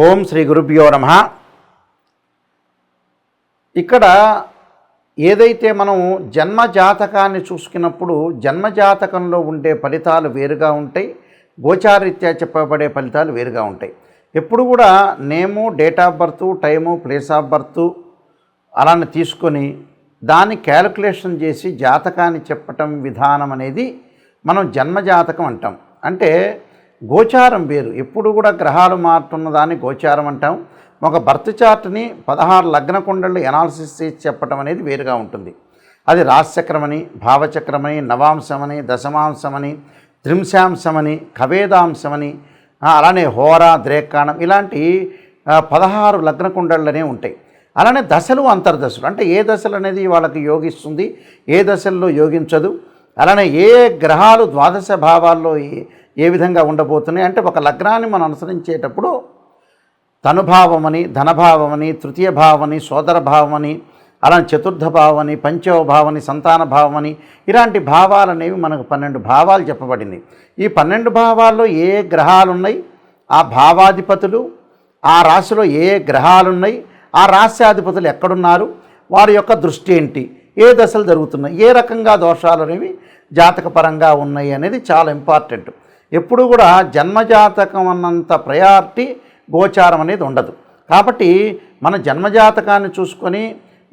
ఓం శ్రీ గురుభ్యో నమః. ఇక్కడ ఏదైతే మనం జన్మజాతకాన్ని చూసుకున్నప్పుడు జన్మజాతకంలో ఉండే ఫలితాలు వేరుగా ఉంటాయి, గోచారరీత్యా చెప్పబడే ఫలితాలు వేరుగా ఉంటాయి. ఎప్పుడు కూడా name, date of birth, time, place of birth అలానే తీసుకొని దాన్ని క్యాలిక్యులేషన్ చేసి జాతకాన్ని చెప్పటం విధానం అనేది మనం జన్మజాతకం అంటాం. అంటే గోచారం వేరు. ఎప్పుడు కూడా గ్రహాలు మారుతున్న దాన్ని గోచారం అంటాం. ఒక బర్త్ చార్ట్ని 16 లగ్న కుండళ్ళు ఎనాలిసిస్ చేసి చెప్పటం అనేది వేరుగా ఉంటుంది. అది రాశిచక్రమని, భావచక్రమని, నవాంశమని, దశమాంశమని, త్రింశాంశమని, కవేదాంశమని, అలానే హోరా, ద్రేకాణం ఇలాంటి 16 లగ్న కుండళ్ళనే ఉంటాయి. అలానే దశలు, అంతర్దశలు అంటే ఏ దశలు అనేది వాళ్ళకి యోగిస్తుంది, ఏ దశల్లో యోగించదు. అలానే ఏ గ్రహాలు ద్వాదశ భావాల్లో ఏ విధంగా ఉండబోతున్నాయి అంటే ఒక లగ్నాన్ని మనం అనుసరించేటప్పుడు తనుభావమని, ధనభావమని, తృతీయ భావమని, సోదర భావమని, అలానే చతుర్థ భావమని, పంచమ భావమని, సంతాన భావమని ఇలాంటి భావాలు అనేవి మనకు 12 భావాలు చెప్పబడింది. ఈ 12 భావాల్లో ఏ గ్రహాలు ఉన్నాయి, ఆ భావాధిపతులు, ఆ రాశిలో ఏ గ్రహాలు ఉన్నాయి, ఆ రాశ్యాధిపతులు ఎక్కడున్నారు, వారి యొక్క దృష్టి ఏంటి, ఏ దశలు జరుగుతున్నాయి, ఏ రకంగా దోషాలు అనేవి జాతకపరంగా ఉన్నాయి అనేది చాలా ఇంపార్టెంట్. ఎప్పుడు కూడా జన్మజాతకం అన్నంత ప్రయారిటీ గోచారం అనేది ఉండదు. కాబట్టి మన జన్మజాతకాన్ని చూసుకొని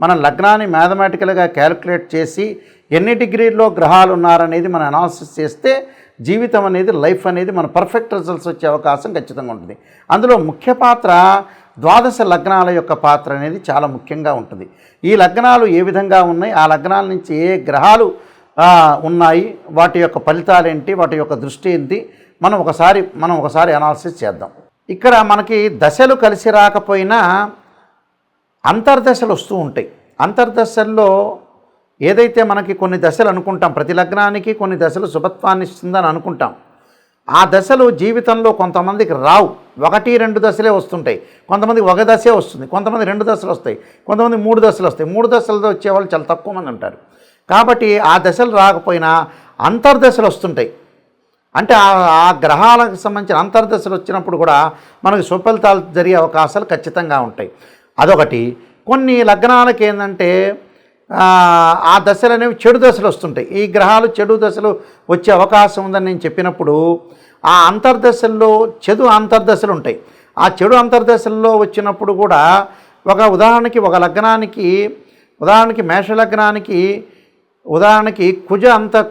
మన లగ్నాన్ని మ్యాథమెటికల్గా క్యాలిక్యులేట్ చేసి ఎన్ని డిగ్రీల్లో గ్రహాలు ఉన్నారనేది మనం అనాలిసిస్ చేస్తే జీవితం అనేది, లైఫ్ అనేది మన పర్ఫెక్ట్ రిజల్ట్స్ వచ్చే అవకాశం ఖచ్చితంగా ఉంటుంది. అందులో ముఖ్య పాత్ర ద్వాదశ లగ్నాల యొక్క పాత్ర అనేది చాలా ముఖ్యంగా ఉంటుంది. ఈ లగ్నాలు ఏ విధంగా ఉన్నాయి, ఆ లగ్నాల నుంచి ఏ గ్రహాలు ఉన్నాయి, వాటి యొక్క ఫలితాలు ఏంటి, వాటి యొక్క దృష్టి ఏంటి, మనం ఒకసారి అనాలిసిస్ చేద్దాం. ఇక్కడ మనకి దశలు కలిసి రాకపోయినా అంతర్దశలు వస్తూ ఉంటాయి. అంతర్దశల్లో ఏదైతే మనకి కొన్ని దశలు అనుకుంటాం, ప్రతి లగ్నానికి కొన్ని దశలు శుభత్వాన్ని ఇస్తుందని అనుకుంటాం. ఆ దశలు జీవితంలో కొంతమందికి రావు, 1-2 దశలే వస్తుంటాయి. కొంతమందికి ఒక దశే వస్తుంది, కొంతమంది 2 దశలు వస్తాయి, కొంతమంది 3 దశలు వస్తాయి. 3 దశలతో వచ్చేవాళ్ళు చాలా తక్కువ మంది ఉంటారు. కాబట్టి ఆ దశలు రాకపోయినా అంతర్దశలు వస్తుంటాయి. అంటే ఆ గ్రహాలకు సంబంధించిన అంతర్దశలు వచ్చినప్పుడు కూడా మనకు సుఫలితాలు జరిగే అవకాశాలు ఖచ్చితంగా ఉంటాయి. అదొకటి. కొన్ని లగ్నాలకి ఏంటంటే ఆ దశలు అనేవి చెడు దశలు వస్తుంటాయి. ఈ గ్రహాలు చెడు దశలు వచ్చే అవకాశం ఉందని నేను చెప్పినప్పుడు ఆ అంతర్దశల్లో చెడు అంతర్దశలు ఉంటాయి. ఆ చెడు అంతర్దశల్లో వచ్చినప్పుడు కూడా ఒక లగ్నానికి మేషలగ్నానికి ఉదాహరణకి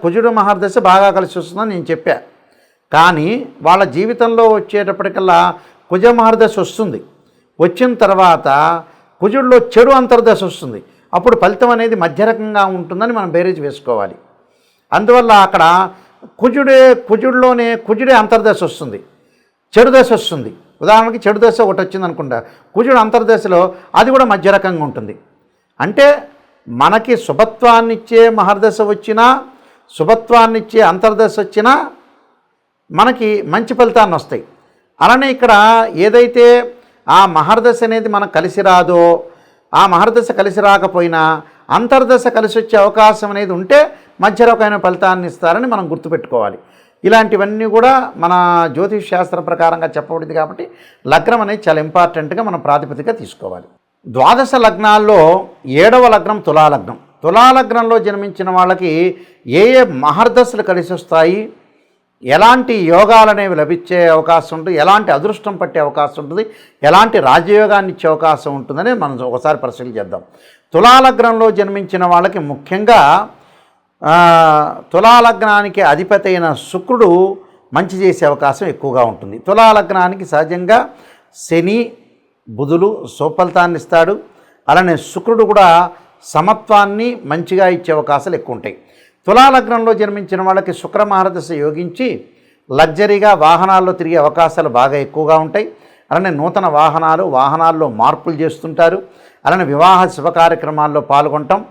కుజుడు మహర్దశ బాగా కలిసి వస్తుందని నేను చెప్పా. కానీ వాళ్ళ జీవితంలో వచ్చేటప్పటికల్లా కుజ మహర్దశ వస్తుంది. వచ్చిన తర్వాత కుజుడిలో చెడు అంతర్దశ వస్తుంది. అప్పుడు ఫలితం అనేది మధ్య రకంగా ఉంటుందని మనం బేరీజ్ వేసుకోవాలి. అందువల్ల అక్కడ కుజుడే అంతర్దశ వస్తుంది, చెడు దశ వస్తుంది. ఉదాహరణకి చెడు దశ ఒకటి వచ్చింది అనుకుంటా, కుజుడు అంతర్దశలో అది కూడా మధ్య రకంగా ఉంటుంది. అంటే మనకి శుభత్వాన్నిచ్చే మహర్దశ వచ్చినా, శుభత్వాన్నిచ్చే అంతర్దశ వచ్చినా మనకి మంచి ఫలితాన్ని వస్తాయి. అలానే ఇక్కడ ఏదైతే ఆ మహర్దశ అనేది మనకు కలిసి రాదో, ఆ మహర్దశ కలిసి రాకపోయినా అంతర్దశ కలిసి వచ్చే అవకాశం అనేది ఉంటే మధ్య రకమైన ఫలితాన్ని ఇస్తారని మనం గుర్తుపెట్టుకోవాలి. ఇలాంటివన్నీ కూడా మన జ్యోతిష్ శాస్త్ర ప్రకారంగా చెప్పబడింది. కాబట్టి లగ్నం అనేది చాలా ఇంపార్టెంట్గా మనం ప్రాతిపదికగా తీసుకోవాలి. ద్వాదశ లగ్నాల్లో 7వ లగ్నం తులాలగ్నం. తులాలగ్నంలో జన్మించిన వాళ్ళకి ఏ మహర్దశలు కలిసి వస్తాయి, ఎలాంటి యోగాలు అనేవి లభించే అవకాశం ఉంటుంది, ఎలాంటి అదృష్టం పట్టే అవకాశం ఉంటుంది, ఎలాంటి రాజయోగాన్ని ఇచ్చే అవకాశం ఉంటుందని మనం ఒకసారి పరిశీలన చేద్దాం. తులాలగ్నంలో జన్మించిన వాళ్ళకి ముఖ్యంగా తులాలగ్నానికి అధిపతి అయిన శుక్రుడు మంచి చేసే అవకాశం ఎక్కువగా ఉంటుంది. తులాలగ్నానికి సహజంగా శని, బుధులు సుఫలితాన్ని ఇస్తాడు. అలానే శుక్రుడు కూడా సమత్వాన్ని మంచిగా ఇచ్చే అవకాశాలు ఎక్కువ ఉంటాయి. తులాలగ్నంలో జన్మించిన వాళ్ళకి శుక్ర మహర్దశ యోగించి లగ్జరీగా వాహనాల్లో తిరిగే అవకాశాలు బాగా ఎక్కువగా ఉంటాయి. అలానే నూతన వాహనాల్లో మార్పులు చేస్తుంటారు. అలానే వివాహ శుభ కార్యక్రమాల్లో పాల్గొనటం,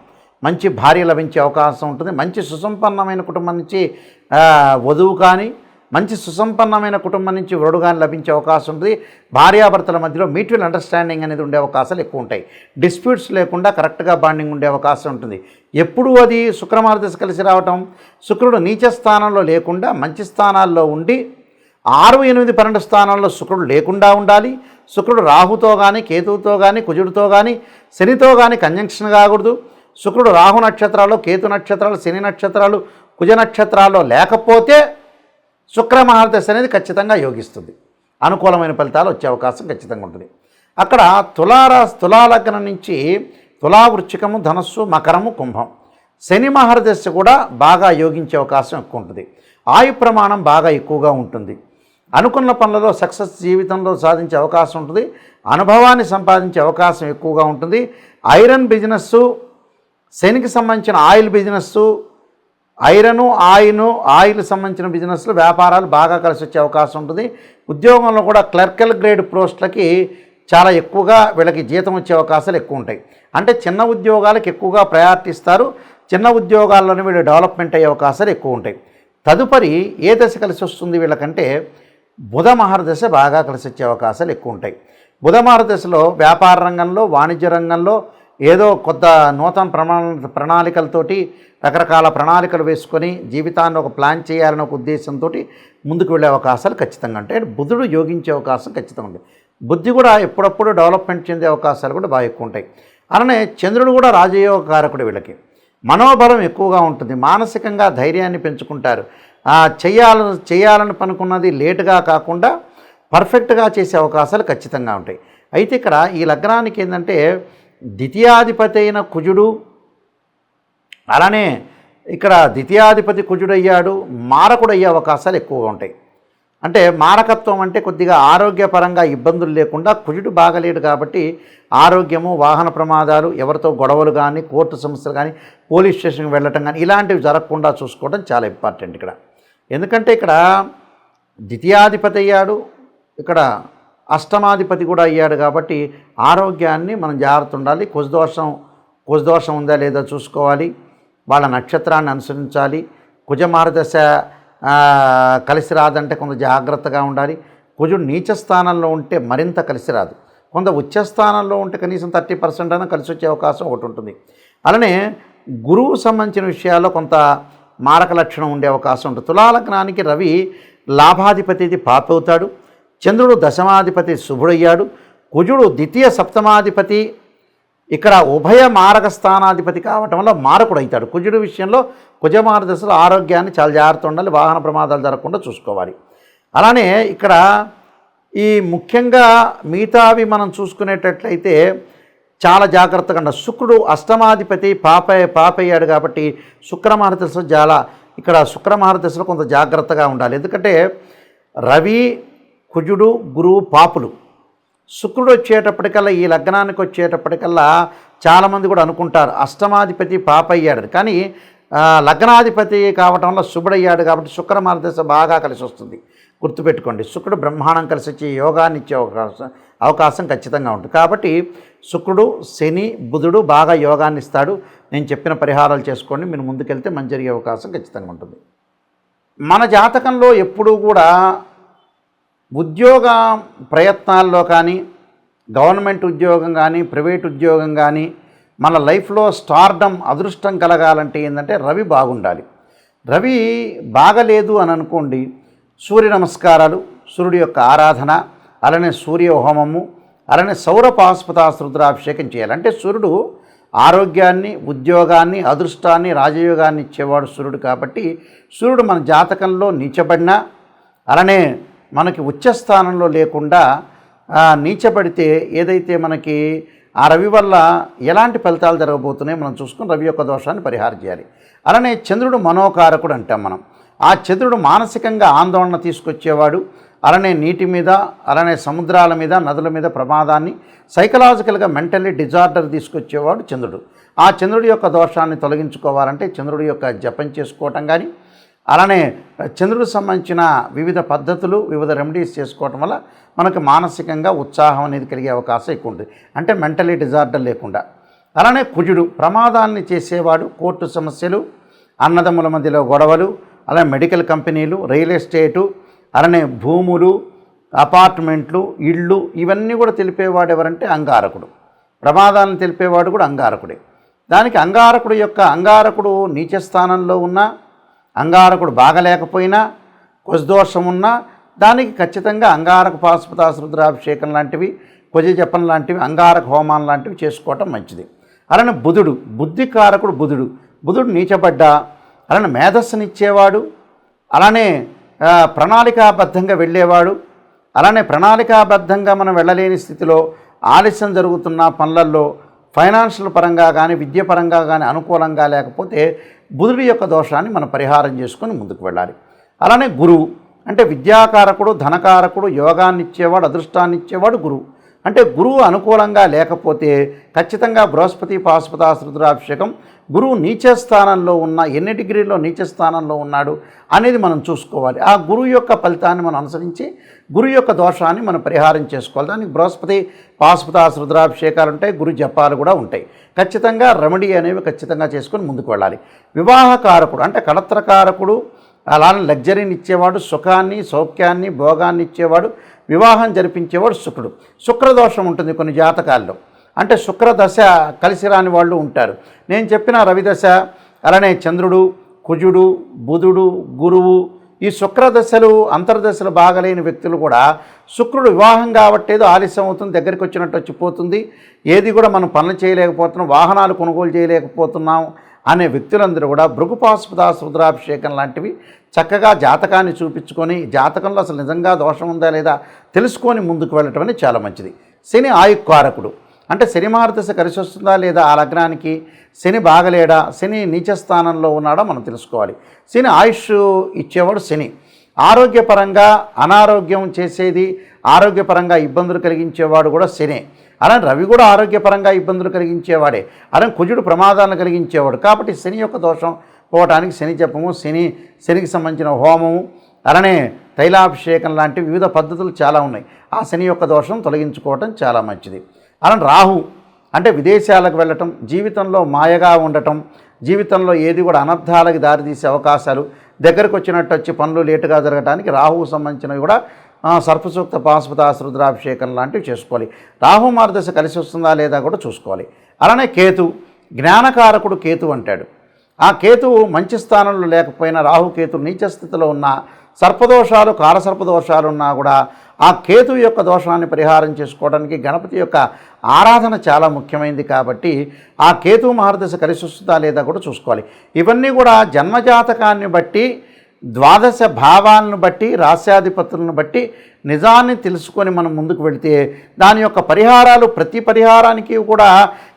మంచి భార్య లభించే అవకాశం ఉంటుంది. మంచి సుసంపన్నమైన కుటుంబం నుంచి వధువు కానీ, మంచి సుసంపన్నమైన కుటుంబం నుంచి వరుడు కానీ లభించే అవకాశం ఉంటుంది. భార్యాభర్తల మధ్యలో మ్యూచువల్ అండర్స్టాండింగ్ అనేది ఉండే అవకాశాలు ఎక్కువ ఉంటాయి. డిస్ప్యూట్స్ లేకుండా కరెక్ట్గా బాండింగ్ ఉండే అవకాశం ఉంటుంది. ఎప్పుడు అది శుక్రమహర్దశ కలిసి రావటం, శుక్రుడు నీచ స్థానంలో లేకుండా మంచి స్థానాల్లో ఉండి 6, 8, 12 స్థానాల్లో శుక్రుడు లేకుండా ఉండాలి. శుక్రుడు రాహుతో కానీ కేతువుతో కానీ కుజుడితో కానీ శనితో కానీ కంజంక్షన్ కాకూడదు. శుక్రుడు రాహు నక్షత్రాలు, కేతు నక్షత్రాలు, శని నక్షత్రాలు, కుజ నక్షత్రాల్లో లేకపోతే శుక్ర మహర్దశ అనేది ఖచ్చితంగా యోగిస్తుంది. అనుకూలమైన ఫలితాలు వచ్చే అవకాశం ఖచ్చితంగా ఉంటుంది. అక్కడ తులాలగ్నం నుంచి తులా, వృశ్చికము, ధనస్సు, మకరము, కుంభం శని మహర్దశ కూడా బాగా యోగించే అవకాశం ఎక్కువ ఉంటుంది. ఆయు ప్రమాణం బాగా ఎక్కువగా ఉంటుంది. అనుకున్న పనులలో సక్సెస్ జీవితంలో సాధించే అవకాశం ఉంటుంది. అనుభవాన్ని సంపాదించే అవకాశం ఎక్కువగా ఉంటుంది. ఐరన్ బిజినెస్సు, శనికి సంబంధించిన ఆయిల్ బిజినెస్సు, ఐరను ఆయిల్ సంబంధించిన బిజినెస్లు, వ్యాపారాలు బాగా కలిసి వచ్చే అవకాశం ఉంటుంది. ఉద్యోగంలో కూడా క్లర్కల్ గ్రేడ్ పోస్టులకి చాలా ఎక్కువగా వీళ్ళకి జీతం వచ్చే అవకాశాలు ఎక్కువ ఉంటాయి. అంటే చిన్న ఉద్యోగాలకు ఎక్కువగా ప్రయారిటీ ఇస్తారు. చిన్న ఉద్యోగాల్లోనే వీళ్ళు డెవలప్మెంట్ అయ్యే అవకాశాలు ఎక్కువ ఉంటాయి. తదుపరి ఏ దశ కలిసి వస్తుంది వీళ్ళకంటే బుధ మహర్దశ బాగా కలిసి వచ్చే అవకాశాలు ఎక్కువ ఉంటాయి. బుధ మహర్దశలో వ్యాపార రంగంలో, వాణిజ్య రంగంలో ఏదో కొత్త నూతన ప్రణాళికలతోటి రకరకాల ప్రణాళికలు వేసుకొని జీవితాన్ని ఒక ప్లాన్ చేయాలనే ఒక ఉద్దేశంతో ముందుకు వెళ్ళే అవకాశాలు ఖచ్చితంగా ఉంటాయి. బుధుడు యోగించే అవకాశం ఖచ్చితంగా ఉంది. బుద్ధి కూడా ఎప్పుడప్పుడు డెవలప్మెంట్ చెందే అవకాశాలు కూడా బాగా ఎక్కువ ఉంటాయి. అలానే చంద్రుడు కూడా రాజయోగ కారకుడు. వీళ్ళకి మనోబలం ఎక్కువగా ఉంటుంది. మానసికంగా ధైర్యాన్ని పెంచుకుంటారు. చేయాలని పనుకున్నది లేటుగా కాకుండా పర్ఫెక్ట్గా చేసే అవకాశాలు ఖచ్చితంగా ఉంటాయి. అయితే ఇక్కడ ఈ లగ్నానికి ఏంటంటే ద్వితీయాధిపతి అయిన కుజుడు, అలానే ఇక్కడ ద్వితీయాధిపతి కుజుడు అయ్యాడు, మారకుడు అయ్యే అవకాశాలు ఎక్కువగా ఉంటాయి. అంటే మారకత్వం అంటే కొద్దిగా ఆరోగ్యపరంగా ఇబ్బందులు లేకుండా కుజుడు బాగలేడు కాబట్టి ఆరోగ్యము, వాహన ప్రమాదాలు, ఎవరితో గొడవలు కానీ, కోర్టు సమస్యలు కానీ, పోలీస్ స్టేషన్కి వెళ్ళటం కానీ ఇలాంటివి జరగకుండా చూసుకోవడం చాలా ఇంపార్టెంట్ ఇక్కడ. ఎందుకంటే ఇక్కడ ద్వితీయాధిపతి అయ్యాడు, ఇక్కడ అష్టమాధిపతి కూడా అయ్యాడు కాబట్టి ఆరోగ్యాన్ని మనం జాగ్రత్త ఉండాలి. కుజదోషం ఉందా లేదా చూసుకోవాలి. వాళ్ళ నక్షత్రాన్ని అనుసరించాలి. కుజ మహర్దశ కలిసి రాదంటే కొంత జాగ్రత్తగా ఉండాలి. కుజుడు నీచ స్థానంలో ఉంటే మరింత కలిసి రాదు. కొంత ఉచ్చ స్థానంలో ఉంటే కనీసం 30% అయినా కలిసి వచ్చే అవకాశం ఒకటి ఉంటుంది. అలానే గురువు సంబంధించిన విషయాల్లో కొంత మారక లక్షణం ఉండే అవకాశం ఉంటుంది. తులాలగ్నానికి రవి లాభాధిపతి పాపవుతాడు. చంద్రుడు దశమాధిపతి శుభుడయ్యాడు. కుజుడు ద్వితీయ సప్తమాధిపతి, ఇక్కడ ఉభయ మారక స్థానాధిపతి కావటం వల్ల మారకుడు అవుతాడు. కుజుడు విషయంలో కుజమార దశలో ఆరోగ్యాన్ని చాలా జాగ్రత్త ఉండాలి. వాహన ప్రమాదాలు జరగకుండా చూసుకోవాలి. అలానే ఇక్కడ ఈ ముఖ్యంగా మిగతావి మనం చూసుకునేటట్లయితే చాలా జాగ్రత్తగా ఉండాలి. శుక్రుడు అష్టమాధిపతి పాపయ్యాడు కాబట్టి శుక్రమార దశలో ఇక్కడ శుక్రమార దశలో కొంత జాగ్రత్తగా ఉండాలి. ఎందుకంటే రవి, కుజుడు, గురువు పాపులు. శుక్రుడు వచ్చేటప్పటికల్లా, ఈ లగ్నానికి వచ్చేటప్పటికల్లా చాలామంది కూడా అనుకుంటారు అష్టమాధిపతి పాపయ్యాడు, కానీ లగ్నాధిపతి కావటం వల్ల శుభుడయ్యాడు కాబట్టి శుక్రమార దశ బాగా కలిసి వస్తుంది. గుర్తుపెట్టుకోండి, శుక్రుడు బ్రహ్మాండం కలిసి వచ్చి యోగాన్ని ఇచ్చే అవకాశం ఖచ్చితంగా ఉంటుంది. కాబట్టి శుక్రుడు, శని, బుధుడు బాగా యోగాన్ని ఇస్తాడు. నేను చెప్పిన పరిహారాలు చేసుకోండి, మీరు ముందుకెళ్తే మంచి జరిగే అవకాశం ఖచ్చితంగా ఉంటుంది. మన జాతకంలో ఎప్పుడూ కూడా ఉద్యోగ ప్రయత్నాల్లో కానీ, గవర్నమెంట్ ఉద్యోగం కానీ, ప్రైవేట్ ఉద్యోగం కానీ, మన లైఫ్లో స్టార్డమ్, అదృష్టం కలగాలంటే ఏంటంటే రవి బాగుండాలి. రవి బాగలేదు అని అనుకోండి, సూర్య నమస్కారాలు, సూర్యుడి యొక్క ఆరాధన, అలానే సూర్య హోమము, అలానే సౌర పాశుపతాస్త్ర రుద్రాభిషేకం చేయాలి. అంటే సూర్యుడు ఆరోగ్యాన్ని, ఉద్యోగాన్ని, అదృష్టాన్ని, రాజయోగాన్ని ఇచ్చేవాడు సూర్యుడు. కాబట్టి సూర్యుడు మన జాతకంలో నీచబడినా, అలానే మనకి ఉచ్చస్థానంలో లేకుండా నీచబడితే ఏదైతే మనకి ఆ రవి వల్ల ఎలాంటి ఫలితాలు జరగబోతున్నాయో మనం చూసుకుని రవి యొక్క దోషాన్ని పరిహారం చేయాలి. అలానే చంద్రుడు మనోకారకుడు అంటాం మనం. ఆ చంద్రుడు మానసికంగా ఆందోళన తీసుకొచ్చేవాడు. అలానే నీటి మీద, అలానే సముద్రాల మీద, నదుల మీద ప్రమాదాన్ని, సైకలాజికల్గా మెంటల్లీ డిజార్డర్ తీసుకొచ్చేవాడు చంద్రుడు. ఆ చంద్రుడి యొక్క దోషాన్ని తొలగించుకోవాలంటే చంద్రుడి యొక్క జపం చేసుకోవటం కానీ, అలానే చంద్రుడికి సంబంధించిన వివిధ పద్ధతులు, వివిధ రెమెడీస్ చేసుకోవటం వల్ల మనకు మానసికంగా ఉత్సాహం అనేది కలిగే అవకాశం ఎక్కువ ఉంటుంది. అంటే మెంటలీ డిజార్డర్ లేకుండా. అలానే కుజుడు ప్రమాదాన్ని చేసేవాడు. కోర్టు సమస్యలు, అన్నదమ్ముల మధ్యలో గొడవలు, అలానే మెడికల్ కంపెనీలు, రియల్ ఎస్టేటు, అలానే భూములు, అపార్ట్మెంట్లు, ఇళ్ళు, ఇవన్నీ కూడా తెలిపేవాడు ఎవరంటే అంగారకుడు. ప్రమాదాలను తెలిపేవాడు కూడా అంగారకుడే. దానికి అంగారకుడు నీచ స్థానంలో ఉన్న, అంగారకుడు బాగలేకపోయినా, కుజదోషం ఉన్నా దానికి ఖచ్చితంగా అంగారక పాశుపతాస రుద్రాభిషేకం లాంటివి, కుజ జపం లాంటివి, అంగారక హోమాలు లాంటివి చేసుకోవటం మంచిది. అలానే బుధుడు, బుద్ధికారకుడు బుధుడు. బుధుడు నీచబడ్డా అలానే మేధస్సునిచ్చేవాడు, అలానే ప్రణాళికాబద్ధంగా వెళ్ళేవాడు, అలానే ప్రణాళికాబద్ధంగా మనం వెళ్ళలేని స్థితిలో ఆలస్యం జరుగుతున్న పనులల్లో ఫైనాన్షియల్ పరంగా కానీ విద్య పరంగా కానీ అనుకూలంగా లేకపోతే బుధుడి యొక్క దోషాన్ని మనం పరిహారం చేసుకొని ముందుకు వెళ్ళాలి. అలానే గురువు అంటే విద్యాకారకుడు, ధనకారకుడు, యోగాన్ని ఇచ్చేవాడు, అదృష్టాన్ని ఇచ్చేవాడు గురువు. అంటే గురువు అనుకూలంగా లేకపోతే ఖచ్చితంగా బృహస్పతి పాశుపతాస రుద్రాభిషేకం, గురువు నీచ స్థానంలో ఉన్న ఎన్ని డిగ్రీల్లో నీచ స్థానంలో ఉన్నాడు అనేది మనం చూసుకోవాలి. ఆ గురువు యొక్క ఫలితాన్ని మనం అనుసరించి గురువు యొక్క దోషాన్ని మనం పరిహారం చేసుకోవాలి. దానికి బృహస్పతి పాశుపతాస రుద్రాభిషేకాలు ఉంటాయి, గురు జపాలు కూడా ఉంటాయి. ఖచ్చితంగా రెమెడీ అనేవి ఖచ్చితంగా చేసుకొని ముందుకు వెళ్ళాలి. వివాహకారకుడు అంటే కళత్రకారకుడు, అలానే లగ్జరీని ఇచ్చేవాడు, సుఖాన్ని సౌఖ్యాన్ని భోగాన్ని ఇచ్చేవాడు, వివాహం జరిపించేవాడు శుక్రుడు. శుక్రదోషం ఉంటుంది కొన్ని జాతకాల్లో, అంటే శుక్రదశ కలిసి రాని వాళ్ళు ఉంటారు. నేను చెప్పిన రవిదశ, అలానే చంద్రుడు, కుజుడు, బుధుడు, గురువు, ఈ శుక్రదశలు అంతర్దశలు బాగలేని వ్యక్తులు కూడా శుక్రుడు వివాహం కాబట్టేదో ఆలస్యం అవుతుంది, దగ్గరికి వచ్చినట్టు వచ్చిపోతుంది, ఏది కూడా మనం పనులు చేయలేకపోతున్నాం, వాహనాలు కొనుగోలు చేయలేకపోతున్నాం అనే వ్యక్తులందరూ కూడా భృగు పాశుపతాస రుద్రాభిషేకం లాంటివి చక్కగా జాతకాన్ని చూపించుకొని జాతకంలో అసలు నిజంగా దోషం ఉందా లేదా తెలుసుకొని ముందుకు వెళ్ళటం అనేది చాలా మంచిది. శని ఆయుక్కారకుడు అంటే శని మహర్దశ కలిసి వస్తుందా లేదా, ఆ లగ్నానికి శని బాగలేడా, శని నీచ స్థానంలో ఉన్నాడా మనం తెలుసుకోవాలి. శని ఆయుష్ ఇచ్చేవాడు శని. ఆరోగ్యపరంగా అనారోగ్యం చేసేది, ఆరోగ్యపరంగా ఇబ్బందులు కలిగించేవాడు కూడా శనే. అలానే రవి కూడా ఆరోగ్యపరంగా ఇబ్బందులు కలిగించేవాడే. అలానే కుజుడు ప్రమాదాలను కలిగించేవాడు. కాబట్టి శని యొక్క దోషం పోవటానికి శని జపము, శనికి సంబంధించిన హోమము, అలానే తైలాభిషేకం లాంటి వివిధ పద్ధతులు చాలా ఉన్నాయి. ఆ శని యొక్క దోషం తొలగించుకోవటం చాలా మంచిది. అలానే రాహు అంటే విదేశాలకు వెళ్ళటం, జీవితంలో మాయగా ఉండటం, జీవితంలో ఏది కూడా అనర్థాలకు దారితీసే అవకాశాలు, దగ్గరకు వచ్చినట్టు వచ్చి పనులు లేటుగా జరగడానికి రాహువు సంబంధించినవి కూడా సర్పసూక్త పాశుపతాస రుద్రాభిషేకం లాంటివి చేసుకోవాలి. రాహు మార్గదశ కలిసి వస్తుందా లేదా కూడా చూసుకోవాలి. అలానే కేతు, జ్ఞానకారకుడు కేతు అంటాడు. ఆ కేతువు మంచి స్థానంలో లేకపోయినా, రాహుకేతు నీచ స్థితిలో ఉన్న సర్పదోషాలు, కాలసర్పదోషాలు ఉన్నా కూడా ఆ కేతు యొక్క దోషాన్ని పరిహారం చేసుకోవడానికి గణపతి యొక్క ఆరాధన చాలా ముఖ్యమైనది. కాబట్టి ఆ కేతు మహర్దశ కలిసి వస్తుందా లేదా కూడా చూసుకోవాలి. ఇవన్నీ కూడా జన్మజాతకాన్ని బట్టి, ద్వాదశ భావాలను బట్టి, రాశ్యాధిపతులను బట్టి నిజాన్ని తెలుసుకొని మనం ముందుకు వెళితే దాని యొక్క పరిహారాలు, ప్రతి పరిహారానికి కూడా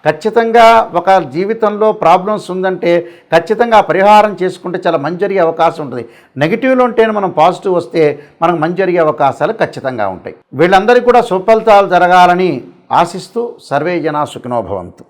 ఖచ్చితంగా ఒక జీవితంలో ప్రాబ్లమ్స్ ఉందంటే ఖచ్చితంగా పరిహారం చేసుకుంటే చాలా మంచి జరిగే అవకాశం ఉంటుంది. నెగిటివ్లో ఉంటేనే మనం పాజిటివ్ వస్తే మనకు మంచి జరిగే అవకాశాలు ఖచ్చితంగా ఉంటాయి. వీళ్ళందరికీ కూడా సుఫలితాలు జరగాలని ఆశిస్తూ సర్వే జనా సుఖినో భవంతు.